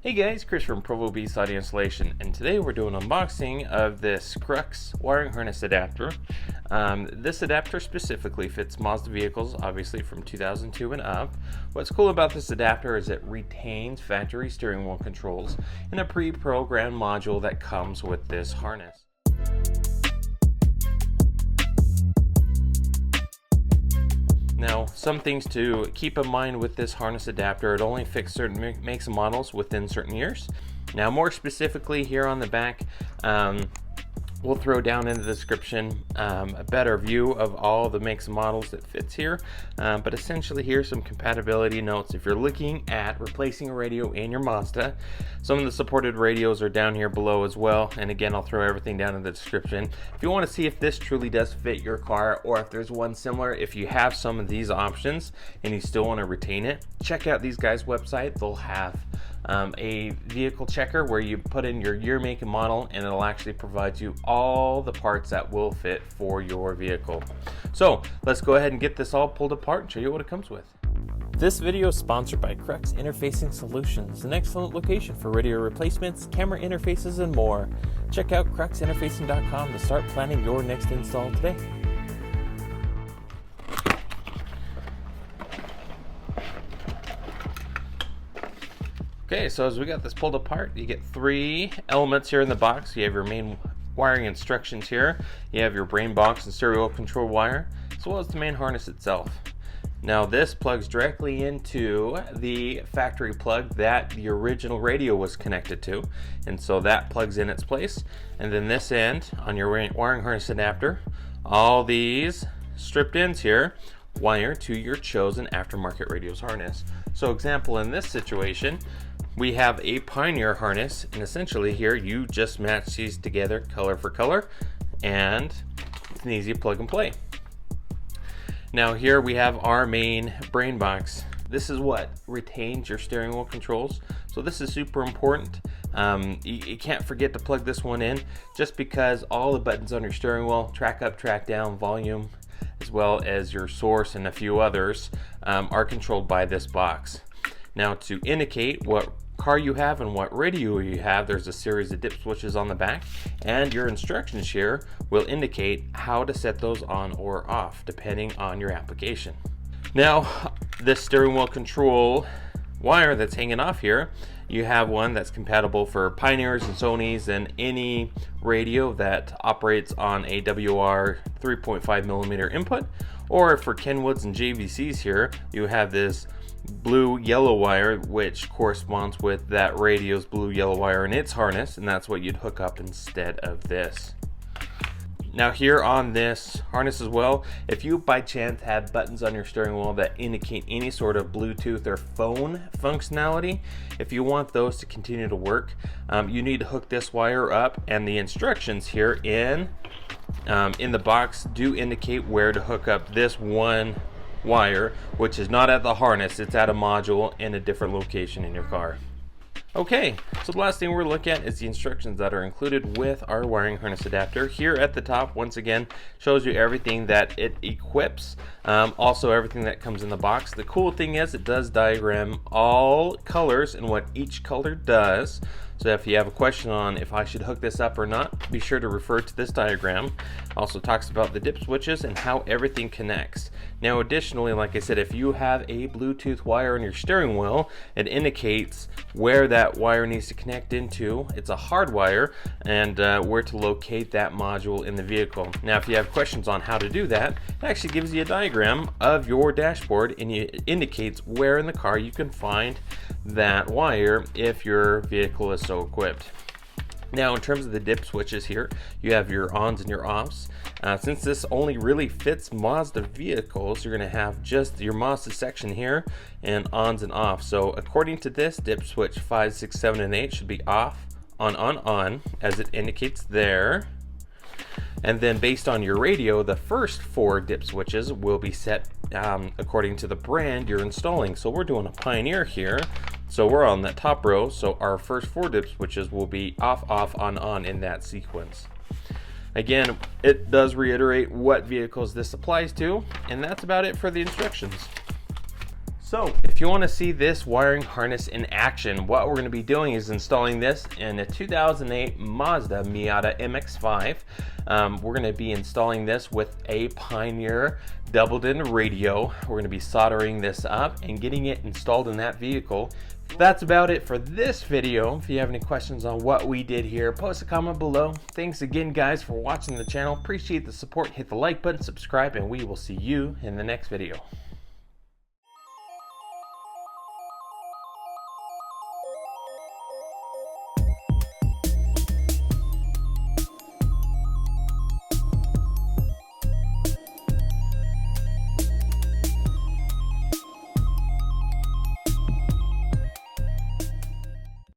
Hey guys, Chris from Bose Audio Installation, and today we're doing an unboxing of this Crux wiring harness adapter. This adapter specifically fits Mazda vehicles, obviously from 2002 and up. What's cool about this adapter is it retains factory steering wheel controls in a pre-programmed module that comes with this harness. Now, some things to keep in mind with this harness adapter: it only fits certain makes and models within certain years. Now, more specifically here on the back, we'll throw down in the description a better view of all the makes and models that fits here. But essentially, here's some compatibility notes. If you're looking at replacing a radio in your Mazda, some of the supported radios are down here below as well. And again, I'll throw everything down in the description. If you want to see if this truly does fit your car, or if there's one similar, if you have some of these options and you still want to retain it, check out these guys' website. They'll have a vehicle checker where you put in your year, make, and model, and it'll actually provide you all the parts that will fit for your vehicle. So let's go ahead and get this all pulled apart and show you what it comes with. This video is sponsored by Crux Interfacing Solutions, an excellent location for radio replacements, camera interfaces, and more. Check out cruxinterfacing.com to start planning your next install today. Okay, so as we got this pulled apart, you get three elements here in the box. You have your main wiring instructions here. You have your brain box and stereo control wire, as well as the main harness itself. Now, this plugs directly into the factory plug that the original radio was connected to, and so that plugs in its place. And then this end on your wiring harness adapter, all these stripped ends here wire to your chosen aftermarket radio's harness. So example, in this situation, we have a Pioneer harness, and essentially here you just match these together color for color, and it's an easy plug and play. Now here we have our main brain box. This is what retains your steering wheel controls, so this is super important. You can't forget to plug this one in, just because all the buttons on your steering wheel, track up, track down, volume, as well as your source and a few others, are controlled by this box. Now, to indicate what car you have and what radio you have, there's a series of dip switches on the back, and your instructions here will indicate how to set those on or off depending on your application. Now, this steering wheel control wire that's hanging off here, you have one that's compatible for Pioneers and Sonys and any radio that operates on a WR 3.5mm input, or for Kenwoods and JVCs here, you have this blue-yellow wire, which corresponds with that radio's blue-yellow wire in its harness, and that's what you'd hook up instead of this. Now, here on this harness as well, if you by chance have buttons on your steering wheel that indicate any sort of Bluetooth or phone functionality, if you want those to continue to work, you need to hook this wire up, and the instructions here in the box do indicate where to hook up this one wire, which is not at the harness, it's at a module in a different location in your car. Okay, so the last thing we're looking at is the instructions that are included with our wiring harness adapter. Here at the top, once again, shows you everything that it equips, also everything that comes in the box. The cool thing is it does diagram all colors and what each color does. So if you have a question on if I should hook this up or not, be sure to refer to this diagram. Also talks about the dip switches and how everything connects. Now, additionally, like I said, if you have a Bluetooth wire in your steering wheel, it indicates where that wire needs to connect into. It's a hard wire, and where to locate that module in the vehicle. Now, if you have questions on how to do that, it actually gives you a diagram of your dashboard, and it indicates where in the car you can find that wire if your vehicle is so equipped. Now, in terms of the dip switches here, you have your ons and your offs. Since this only really fits Mazda vehicles, you're going to have just your Mazda section here and ons and off. So according to this, dip switch 5, 6, 7, and 8 should be off, on, as it indicates there. And then based on your radio, the first 4 dip switches will be set according to the brand you're installing. So we're doing a Pioneer here, so we're on that top row, so our first 4 dip switches will be off, on in that sequence. Again, it does reiterate what vehicles this applies to, and that's about it for the instructions. So if you want to see this wiring harness in action, what we're going to be doing is installing this in a 2008 Mazda Miata MX-5. We're going to be installing this with a Pioneer doubled-in radio. We're going to be soldering this up and getting it installed in that vehicle. That's about it for this video. If you have any questions on what we did here, post a comment below. Thanks again, guys, for watching the channel. Appreciate the support. Hit the like button, subscribe, and we will see you in the next video.